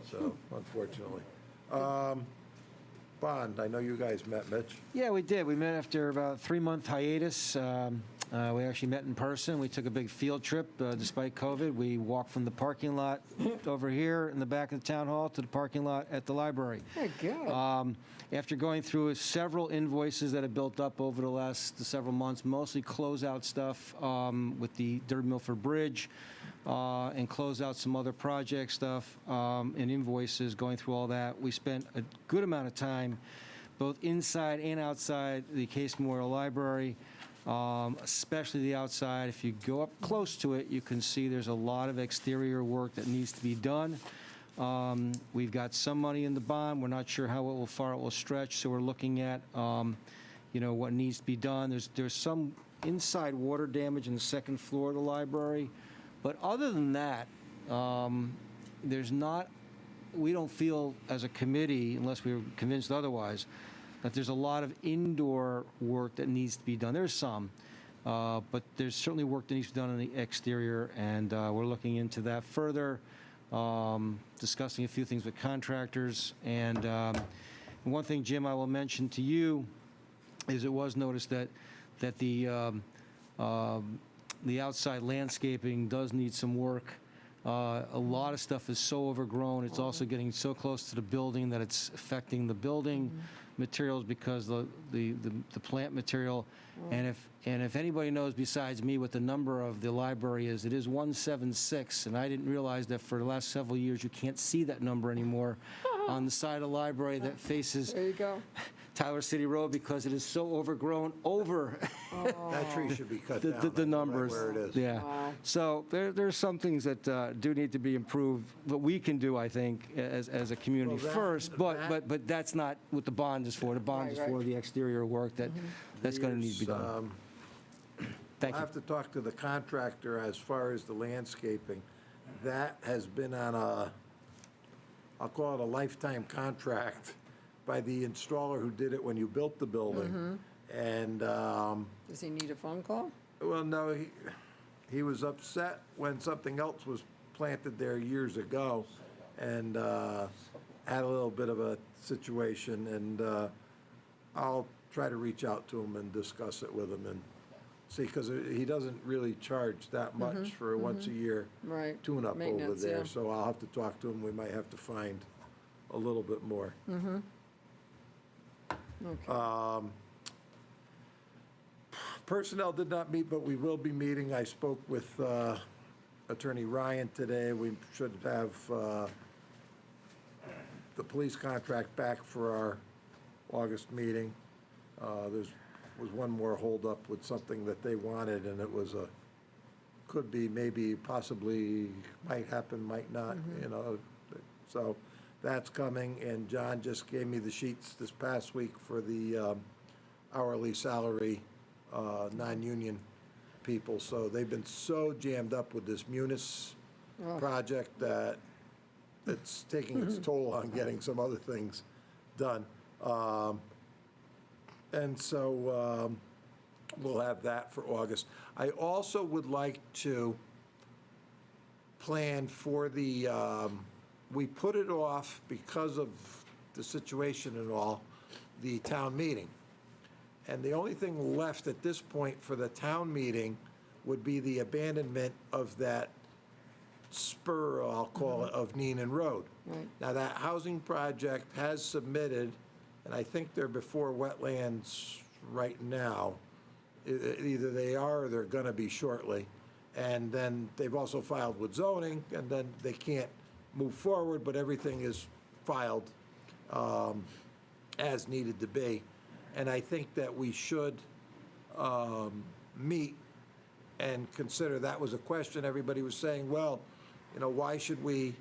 so unfortunately. Bond, I know you guys met, Mitch. Yeah, we did. We met after about a 3-month hiatus. We actually met in person. We took a big field trip despite COVID. We walked from the parking lot over here in the back of the town hall to the parking lot at the library. Yeah, good. After going through several invoices that have built up over the last several months, mostly closeout stuff with the Derby Milford Bridge and close out some other project stuff and invoices, going through all that. We spent a good amount of time both inside and outside the Case Memorial Library, especially the outside. If you go up close to it, you can see there's a lot of exterior work that needs to be done. We've got some money in the bond. We're not sure how far it will stretch, so we're looking at, what needs to be done. There's some inside water damage in the second floor of the library, but other than that, we don't feel as a committee, unless we were convinced otherwise, that there's a lot of indoor work that needs to be done. There's some, but there's certainly work that needs to be done on the exterior, and we're looking into that further. Discussing a few things with contractors. And one thing, Jim, I will mention to you is it was noticed that the outside landscaping does need some work. A lot of stuff is so overgrown. It's also getting so close to the building that it's affecting the building materials because the plant material. And if anybody knows besides me what the number of the library is, it is 176, and I didn't realize that for the last several years, you can't see that number anymore on the side of the library that faces There you go. Tyler City Road because it is so overgrown over That tree should be cut down. the right numbers. Where it is. Yeah. Wow. So there's some things that do need to be improved, what we can do, I think, as a community Well, that- first, but that's not what the bond is for. The bond Right, is right. for the exterior work that's going to need to be done. I'll Thank you. have to talk to the contractor as far as the landscaping. That has been on I'll call it a lifetime contract by the installer who did it when you built the building. And, Does he need a phone call? well, no, he was upset when something else was planted there years ago and had a little bit of a situation. And I'll try to reach out to him and discuss it with him and see, because he doesn't really charge that much for a once-a-year Right. tune-up over Maintenance, there. yeah. So I'll have to talk to him. We might have to find a little bit more. Okay. Personnel did not meet, but we will be meeting. I spoke with Attorney Ryan today. We should have the police contract back for our August meeting. There's was one more holdup with something that they wanted, and it was could be, maybe, possibly, might happen, might not, you know. So that's coming, and John just gave me the sheets this past week for the hourly salary, non-union people. So they've been so jammed up with this Munis project that it's taking its toll on getting some other things done. And so we'll have that for August. I also would like to plan for the, we put it off because of the situation and all, the town meeting. And the only thing left at this point for the town meeting would be the abandonment of that spur, I'll call it, of Neenan Road. Right. Now, that housing project has submitted, and I think they're before wetlands right now. Either they are or they're going to be shortly. And then they've also filed with zoning, and then they can't move forward, but everything is filed as needed to be. And I think that we should meet and consider, that was a question everybody was saying, well, you know, why should we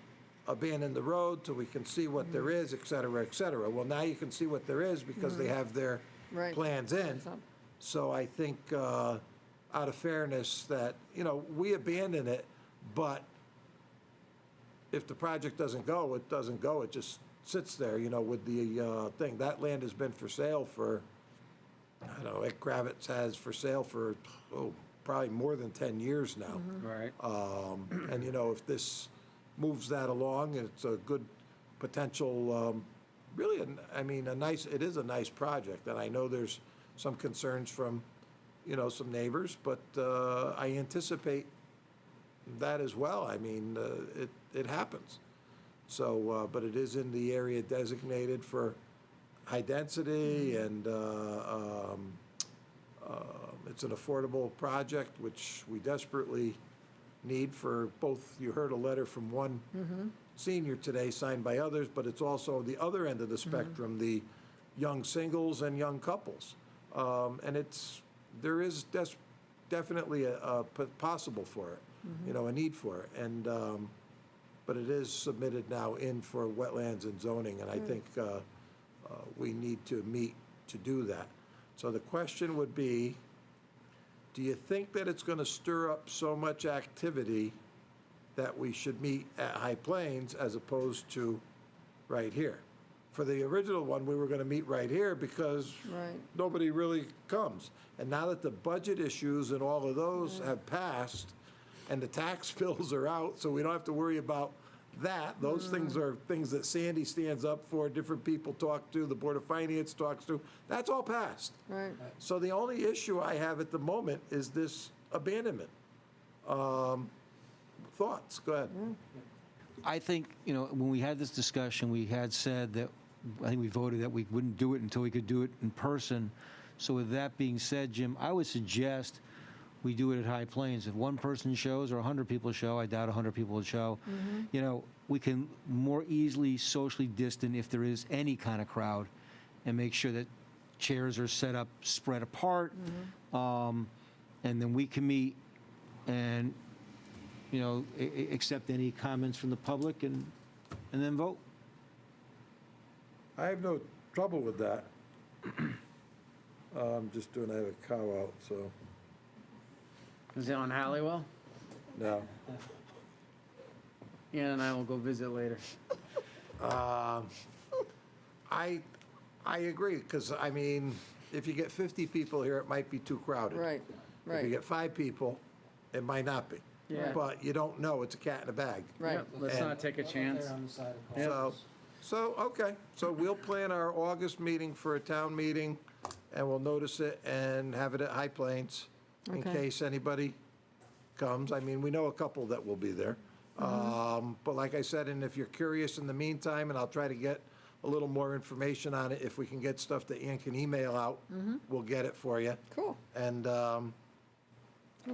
abandon the road till we can see what there is, et cetera, et cetera. Well, now you can see what there is because they have their Right. plans in. Plans up. So I think, out of fairness, that, you know, we abandon it, but if the project doesn't go, it doesn't go. It just sits there, you know, with the thing. That land has been for sale for, I don't know, Ed Kravitz has for sale for, probably more than 10 years now. Right. And, you know, if this moves that along, it's a good potential, really, it is a nice project. And I know there's some concerns from, you know, some neighbors, but I anticipate that as well. I mean, it happens. So, but it is in the area designated for high density, and it's an affordable project, which we desperately need for both. You heard a letter from one senior today, signed by others, but it's also the other end of the spectrum, the young singles and young couples. And there is definitely a possible for it, you know, a need for it. And, but it is submitted now in for wetlands and zoning, and I think we need to meet to do that. So the question would be, do you think that it's going to stir up so much activity that we should meet at High Plains as opposed to right here? For the original one, we were going to meet right here because Right. nobody really comes. And now that the budget issues and all of those have passed, and the tax bills are out, so we don't have to worry about that. Those things are things that Sandy stands up for, different people talk to, the Board of Finance talks to. That's all passed. Right. So the only issue I have at the moment is this abandonment. Thoughts? Go ahead. I think, you know, when we had this discussion, we had said that I think we voted that we wouldn't do it until we could do it in person. So with that being said, Jim, I would suggest we do it at High Plains. If one person shows or 100 people show, I doubt 100 people would show, you know, we can more easily socially distant if there is any kind of crowd and make sure that chairs are set up, spread apart, and then we can meet and, you know, accept any comments from the public and then vote. I have no trouble with that. I'm just doing, I have a cow out, so, Is it on Halliwell? no. Yeah, and I will go visit later. I agree, because, I mean, if you get 50 people here, it might be too crowded. Right, If you right, get 5 people, it might not be. Yeah. But you don't know, it's a cat in a bag. right. Yep, let's And- not take a chance. There on the side of Yep. So, okay, so we'll plan our August meeting for a town meeting, and we'll notice it and have it at High Plains in Okay. case anybody comes. I mean, we know a couple that will be there. But like I said, and if you're curious in the meantime, and I'll try to get a little more information on it, if we can get stuff that Ann can email out, we'll get it for you. Cool. And,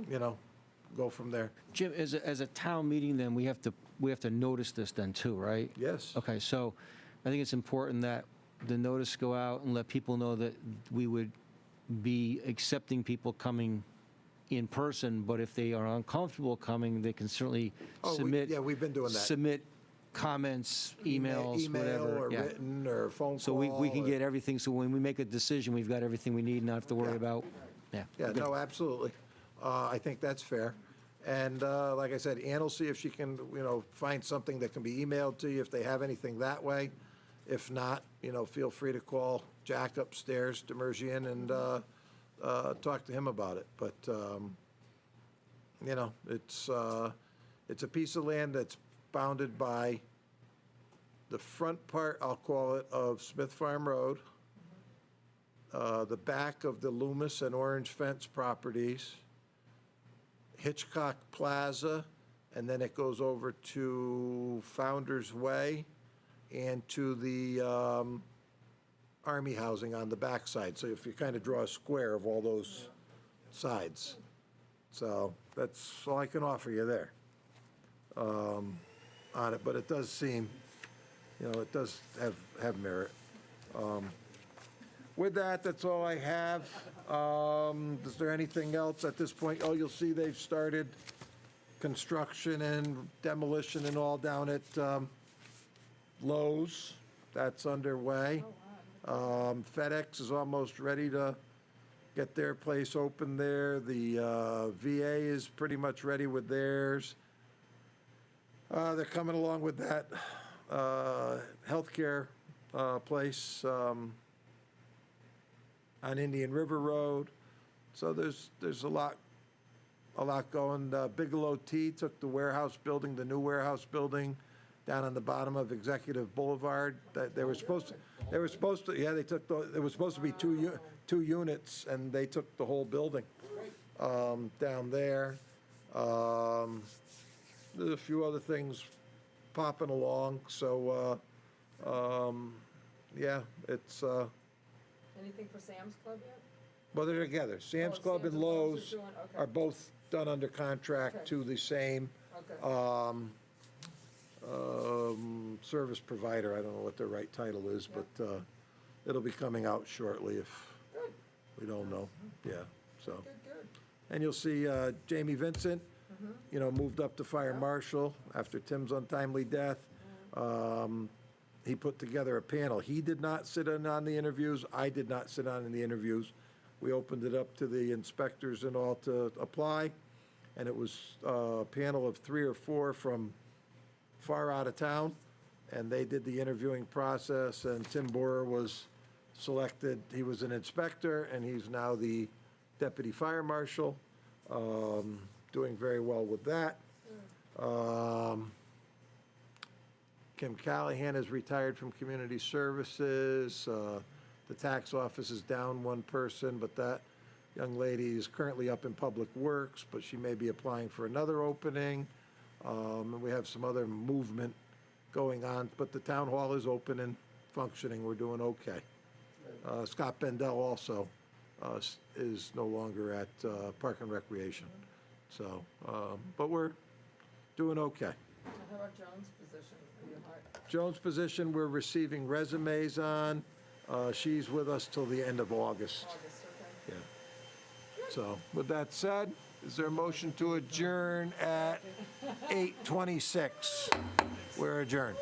you know, go from there. Jim, as a town meeting, then we have to notice this then too, right? Yes. Okay, so I think it's important that the notice go out and let people know that we would be accepting people coming in person, but if they are uncomfortable coming, they can certainly Oh, submit. yeah, we've been doing that. Submit comments, emails, Email whatever. or yeah. written or phone call. So we can or- get everything, so when we make a decision, we've got everything we need, not have to worry Yeah. about, yeah. Yeah, good. no, absolutely. I think that's fair. And like I said, Ann will see if she can, you know, find something that can be emailed to you if they have anything that way. If not, you know, feel free to call Jack upstairs, Demerjian, and talk to him about it. But, you know, it's a piece of land that's bounded by the front part, I'll call it, of Smith Farm Road, the back of the Loomis and Orange Fence properties, Hitchcock Plaza, and then it goes over to Founder's Way and to the Army housing on the backside. So if you kind of draw a square of all those sides. So that's all I can offer you there on it, but it does seem, you know, it does have merit. With that, that's all I have. Is there anything else at this point? Oh, you'll see they've started construction and demolition and all down at Lowe's. That's underway. FedEx is almost ready to get their place open there. The VA is pretty much ready with theirs. They're coming along with that healthcare place on Indian River Road. So there's a lot going. Bigelow Tea took the warehouse building, the new warehouse building, down on the bottom of Executive Boulevard. That they were supposed to, yeah, they took it was supposed to be two units, and they took the whole building down there. There's a few other things popping along. So yeah, it's. Anything for Sam's Club yet? Well, they're together. Sam's Oh, Club Sam's and and Lowe's Lowe's are doing- okay. are both done under contract Okay. to the same Okay. service provider. I don't know what their right title is, but it'll be coming out shortly if Good, we don't know. Yeah, so. good, good. And you'll see Jamie Vincent, you know, moved up to fire marshal after Tim's untimely death. He put together a panel. He did not sit in on the interviews. I did not sit on in the interviews. We opened it up to the inspectors and all to apply, and it was a panel of 3 or 4 from far out of town, and they did the interviewing process, and Tim Borer was selected. He was an inspector, and he's now the deputy fire marshal, doing very well with that. Kim Callahan is retired from community services. The tax office is down 1 person, but that young lady is currently up in public works, but she may be applying for another opening. And we have some other movement going on, but the town hall is open and functioning, we're doing okay. Scott Bendel also is no longer at Park and Recreation. So, but we're doing okay. How about Joan's position? Joan's position, we're receiving resumes on. She's with us till the end of August. Yeah. So, with that said, is there a motion to adjourn at 8:26? We're adjourned.